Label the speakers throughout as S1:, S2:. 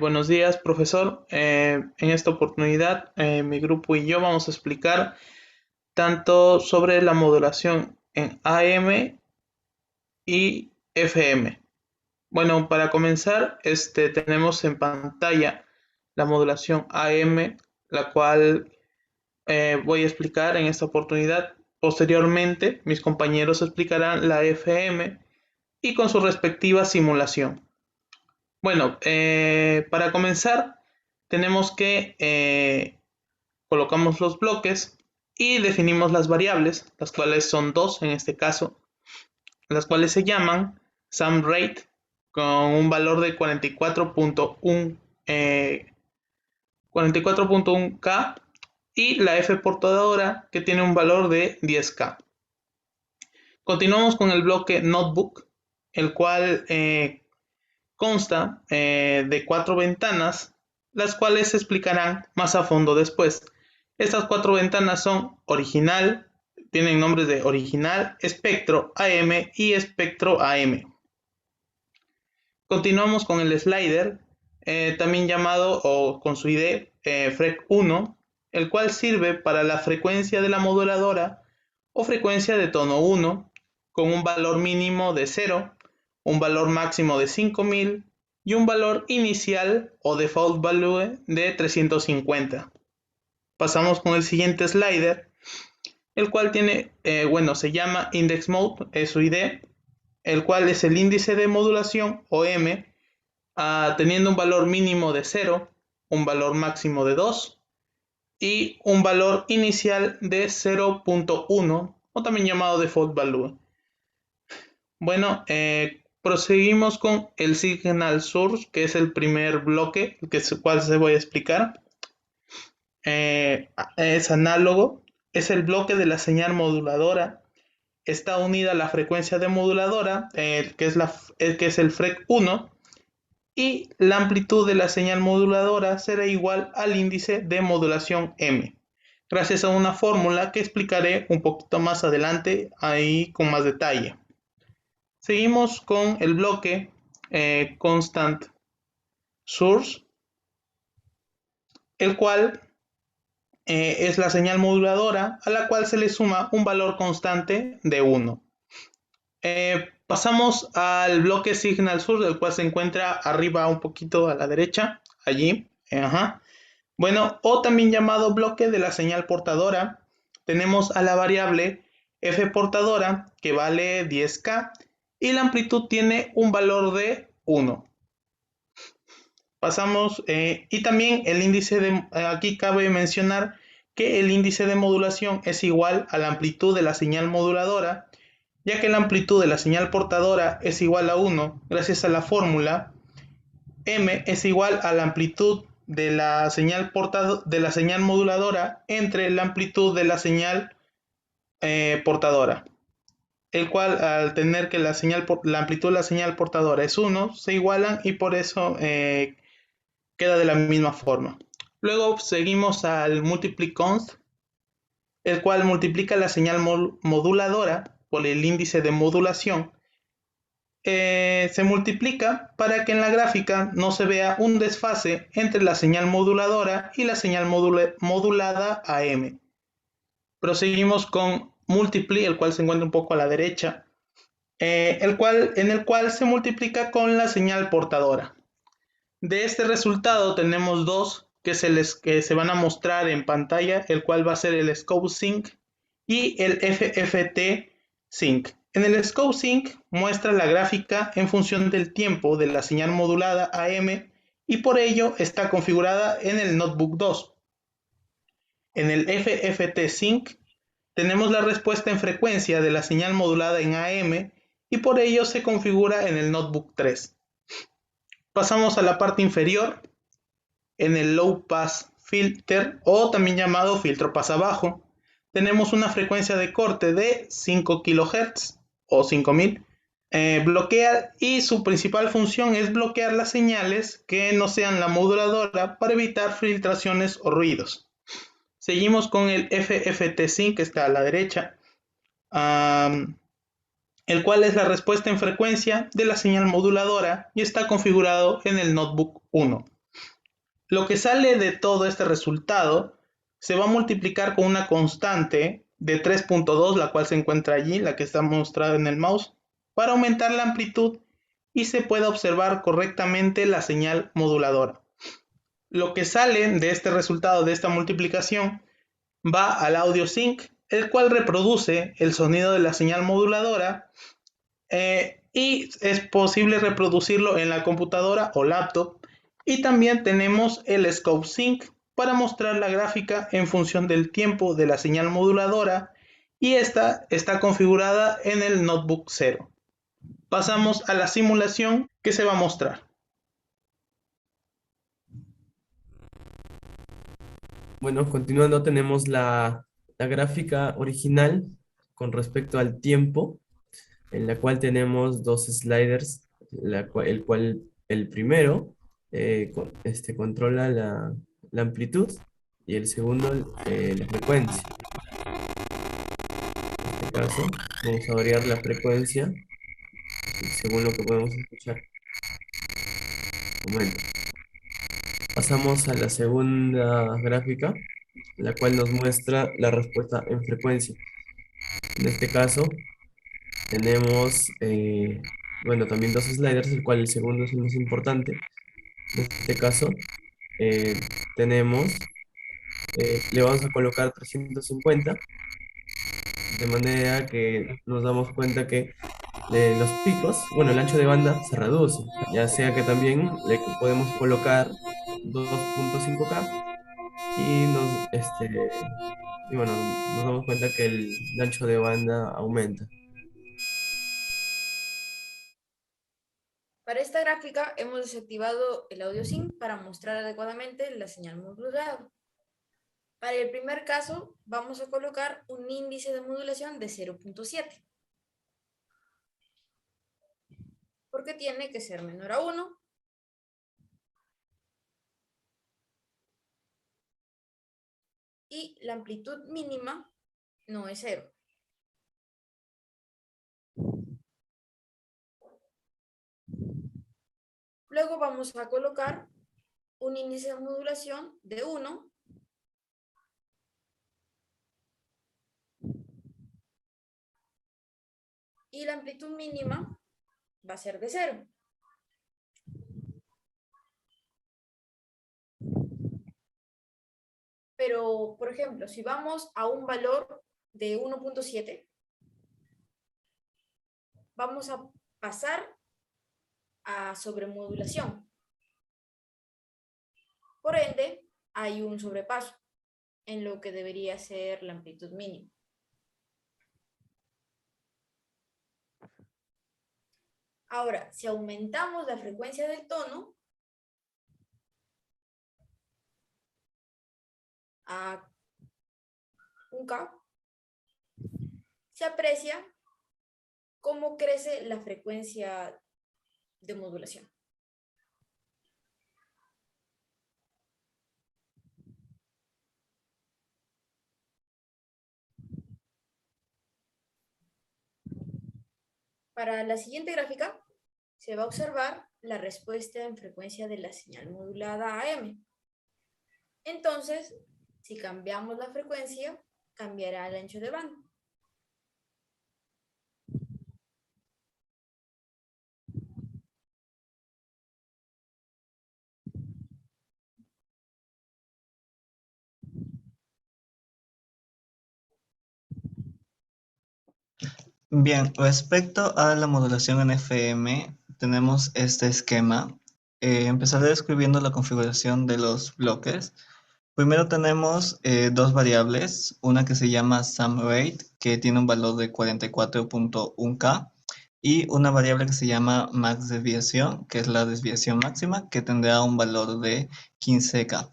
S1: Buenos días, profesor. En esta oportunidad, mi grupo y yo vamos a explicar tanto sobre la modulación en AM y FM. Bueno, para comenzar, tenemos en pantalla la modulación AM, la cual voy a explicar en esta oportunidad. Posteriormente, mis compañeros explicarán la FM y con su respectiva simulación. Bueno, para comenzar, tenemos que colocamos los bloques y definimos las variables, las cuales son dos en este caso, las cuales se llaman SumRate con un valor de 44.1K y la F portadora que tiene un valor de 10K. Continuamos con el bloque Notebook, el cual consta de 4 ventanas, las cuales se explicarán más a fondo después. Estas 4 ventanas son original, tienen nombres de original, espectro AM y espectro AM. Continuamos con el slider, también llamado o con su ID FREQ1, el cual sirve para la frecuencia de la moduladora o frecuencia de tono 1, con un valor mínimo de 0, un valor máximo de 5000 y un valor inicial o default value de 350. Pasamos con el siguiente slider, el cual tiene, se llama index mode, es su ID, el cual es el índice de modulación o M, teniendo un valor mínimo de 0, un valor máximo de 2 y un valor inicial de 0.1 o también llamado default value. Bueno, proseguimos con el signal source, que es el primer bloque, cual se voy a explicar. Es análogo, es el bloque de la señal moduladora. Está unida a la frecuencia de moduladora, que es el FREQ1, y la amplitud de la señal moduladora será igual al índice de modulación M, gracias a una fórmula que explicaré un poquito más adelante, ahí con más detalle. Seguimos con el bloque constant source, el cual es la señal moduladora a la cual se le suma un valor constante de 1. Pasamos al bloque signal source, el cual se encuentra arriba un poquito a la derecha, allí. Bueno, o también llamado bloque de la señal portadora. Tenemos a la variable f portadora que vale 10K y la amplitud tiene un valor de 1. Pasamos, y también el índice de, aquí cabe mencionar que el índice de modulación es igual a la amplitud de la señal moduladora, ya que la amplitud de la señal portadora es igual a 1 gracias a la fórmula M es igual a la amplitud de la señal moduladora entre la amplitud de la señal portadora, el cual al tener que la amplitud de la señal portadora es 1, se igualan y por eso queda de la misma forma. Luego seguimos al multiply const, el cual multiplica la señal moduladora por el índice de modulación. Se multiplica para que en la gráfica no se vea un desfase entre la señal moduladora y la señal modulada AM. Proseguimos con multiply, el cual se encuentra un poco a la derecha, en el cual se multiplica con la señal portadora. De este resultado tenemos dos que se van a mostrar en pantalla, el cual va a ser el scope sync y el FFT sync. En el scope sync muestra la gráfica en función del tiempo de la señal modulada AM y por ello está configurada en el notebook 2. En el FFT sync tenemos la respuesta en frecuencia de la señal modulada en AM y por ello se configura en el notebook 3. Pasamos a la parte inferior, en el low pass filter o también llamado filtro pasabajo. Tenemos una frecuencia de corte de 5 kHz o 5000. Bloquea y su principal función es bloquear las señales que no sean la moduladora para evitar filtraciones o ruidos. Seguimos con el FFT sync que está a la derecha, el cual es la respuesta en frecuencia de la señal moduladora y está configurado en el notebook 1. Lo que sale de todo este resultado se va a multiplicar con una constante de 3.2, la cual se encuentra allí, la que está mostrada en el mouse, para aumentar la amplitud y se pueda observar correctamente la señal moduladora. Lo que sale de este resultado de esta multiplicación va al audio sync, el cual reproduce el sonido de la señal moduladora y es posible reproducirlo en la computadora o laptop. Y también tenemos el Scope Sync para mostrar la gráfica en función del tiempo de la señal moduladora, y esta está configurada en el Notebook 0. Pasamos a la simulación que se va a mostrar.
S2: Bueno, continuando, tenemos la gráfica original con respecto al tiempo, en la cual tenemos dos sliders, el primero controla la amplitud y el segundo la frecuencia. En este caso, vamos a variar la frecuencia según lo que podemos escuchar. Aumenta. Pasamos a la segunda gráfica, la cual nos muestra la respuesta en frecuencia. En este caso, tenemos, bueno, también dos sliders, el cual el segundo es el más importante. En este caso, eh, tenemos, le vamos a colocar 350, de manera que nos damos cuenta que los picos, bueno, el ancho de banda se reduce, ya sea que también le podemos colocar 2.5K y y bueno, nos damos cuenta que el ancho de banda aumenta.
S3: Para esta gráfica hemos desactivado el audio sync para mostrar adecuadamente la señal modulada. Para el primer caso vamos a colocar un índice de modulación de 0.7, porque tiene que ser menor a 1 y la amplitud mínima no es 0. Luego vamos a colocar un índice de modulación de 1 y la amplitud mínima va a ser de 0. Pero, por ejemplo, si vamos a un valor de 1.7, vamos a pasar a sobremodulación. Por ende, hay un sobrepaso en lo que debería ser la amplitud mínima. Ahora, si aumentamos la frecuencia del tono a 1K, se aprecia cómo crece la frecuencia de modulación. Para la siguiente gráfica, se va a observar la respuesta en frecuencia de la señal modulada AM. Entonces, si cambiamos la frecuencia, cambiará el ancho de banda.
S4: Bien, respecto a la modulación en FM, tenemos este esquema. Empezaré describiendo la configuración de los bloques. Primero tenemos dos variables, una que se llama SumRate, que tiene un valor de 44.1K, y una variable que se llama MaxDesviación, que es la desviación máxima, que tendrá un valor de 15K.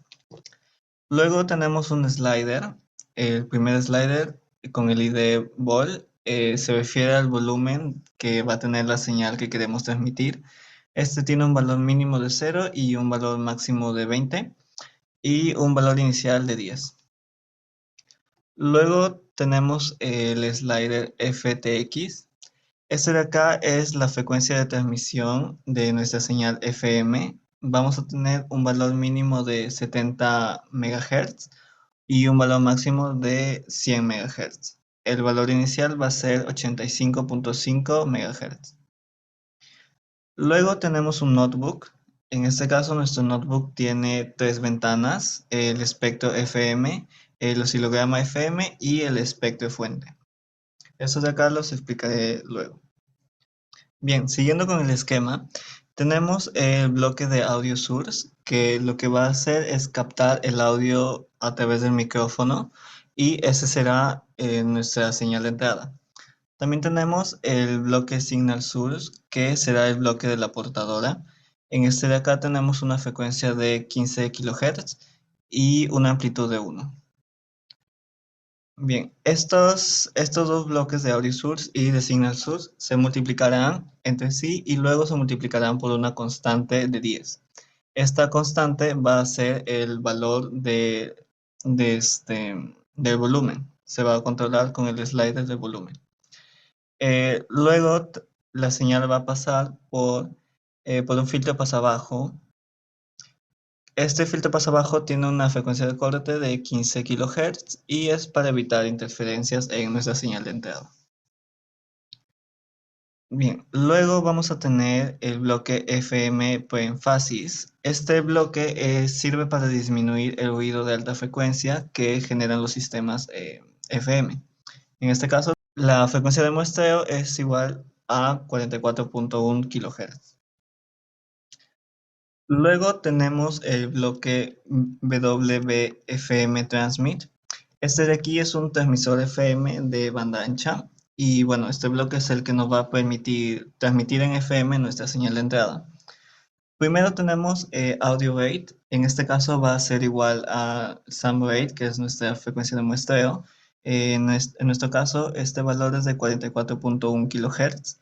S4: Luego tenemos un slider. El primer slider con el ID vol se refiere al volumen que va a tener la señal que queremos transmitir. Este tiene un valor mínimo de 0 y un valor máximo de 20 y un valor inicial de 10. Luego tenemos el slider FTX. Este de acá es la frecuencia de transmisión de nuestra señal FM vamos a tener un valor mínimo de 70 MHz y un valor máximo de 100 MHz. El valor inicial va a ser 85.5 MHz. Luego tenemos un notebook. En este caso, nuestro notebook tiene tres ventanas: el espectro FM, el oscilograma FM y el espectro fuente. Eso de acá los explicaré luego. Bien, siguiendo con el esquema, tenemos el bloque de audio source, que lo que va a hacer es captar el audio a través del micrófono y ese será nuestra señal de entrada. También tenemos el bloque signal source, que será el bloque de la portadora. En este de acá tenemos una frecuencia de 15 kHz y una amplitud de 1. Bien, estos dos bloques de audio source y de signal source se multiplicarán entre sí y luego se multiplicarán por una constante de 10. Esta constante va a ser el valor del volumen. Se va a controlar con el slider de volumen. Luego la señal va a pasar por un filtro pasabajo. Este filtro pasabajo tiene una frecuencia de corte de 15 kHz y es para evitar interferencias en nuestra señal de entrada. Bien, luego vamos a tener el bloque FM preénfasis. Este bloque sirve para disminuir el ruido de alta frecuencia que generan los sistemas FM. En este caso, la frecuencia de muestreo es igual a 44.1 kHz. Luego tenemos el bloque WFM Transmit. Este de aquí es un transmisor FM de banda ancha y bueno, este bloque es el que nos va a permitir transmitir en FM nuestra señal de entrada. Primero tenemos audio rate. En este caso va a ser igual a sum rate, que es nuestra frecuencia de muestreo. En nuestro caso, este valor es de 44.1 kHz.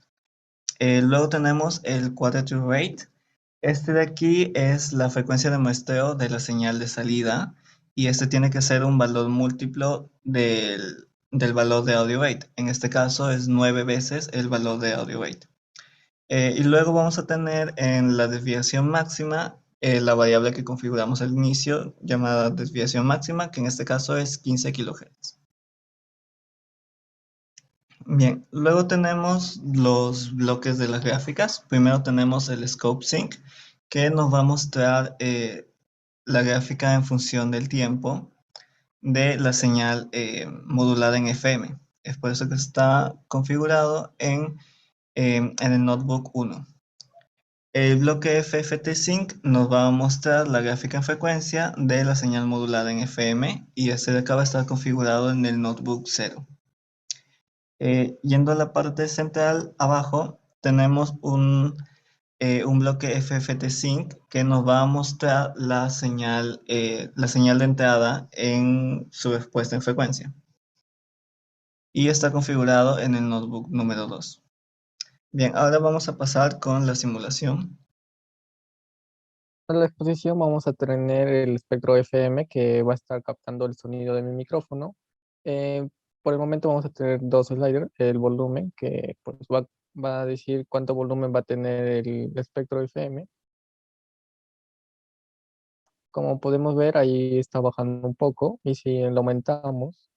S4: Luego tenemos el quality rate. Este de aquí es la frecuencia de muestreo de la señal de salida y este tiene que ser un valor múltiplo del valor de audio rate. En este caso es 9 veces el valor de audio rate. Y luego vamos a tener en la desviación máxima la variable que configuramos al inicio llamada desviación máxima, que en este caso es 15 kHz. Bien, luego tenemos los bloques de las gráficas. Primero tenemos el Scope Sync, que nos va a mostrar la gráfica en función del tiempo de la señal modulada en FM. Es por eso que está configurado en el notebook 1. El bloque FFT Sync nos va a mostrar la gráfica en frecuencia de la señal modulada en FM y este de acá va a estar configurado en el notebook 0. Yendo a la parte central, abajo, tenemos un bloque FFT Sync que nos va a mostrar la señal de entrada en su respuesta en frecuencia. Y está configurado en el notebook número 2. Bien, ahora vamos a pasar con la simulación.
S5: Para la exposición vamos a tener el espectro FM que va a estar captando el sonido de mi micrófono. Eh, por el momento vamos a tener dos sliders, el volumen que pues, va a decir cuánto volumen va a tener el espectro FM. Como podemos ver, ahí está bajando un poco y si lo aumentamos,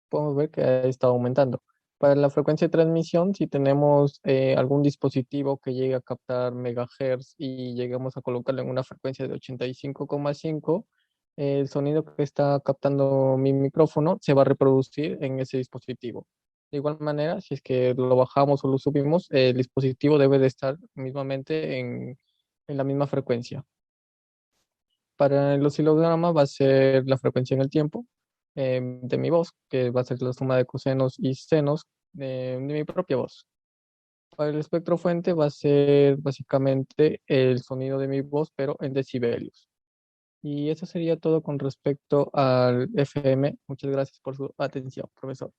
S5: podemos ver que está aumentando. Para la frecuencia de transmisión, si tenemos algún dispositivo que llegue a captar megahertz y llegamos a colocarlo en una frecuencia de 85,5, el sonido que está captando mi micrófono se va a reproducir en ese dispositivo. De igual manera, si es que lo bajamos o lo subimos, el dispositivo debe de estar mismamente en la misma frecuencia. Para el oscilograma va a ser la frecuencia en el tiempo de mi voz, que va a ser la suma de cosenos y senos de mi propia voz. Para el espectro fuente va a ser básicamente el sonido de mi voz, pero en decibelios. Y eso sería todo con respecto al FM. Muchas gracias por su atención, profesor.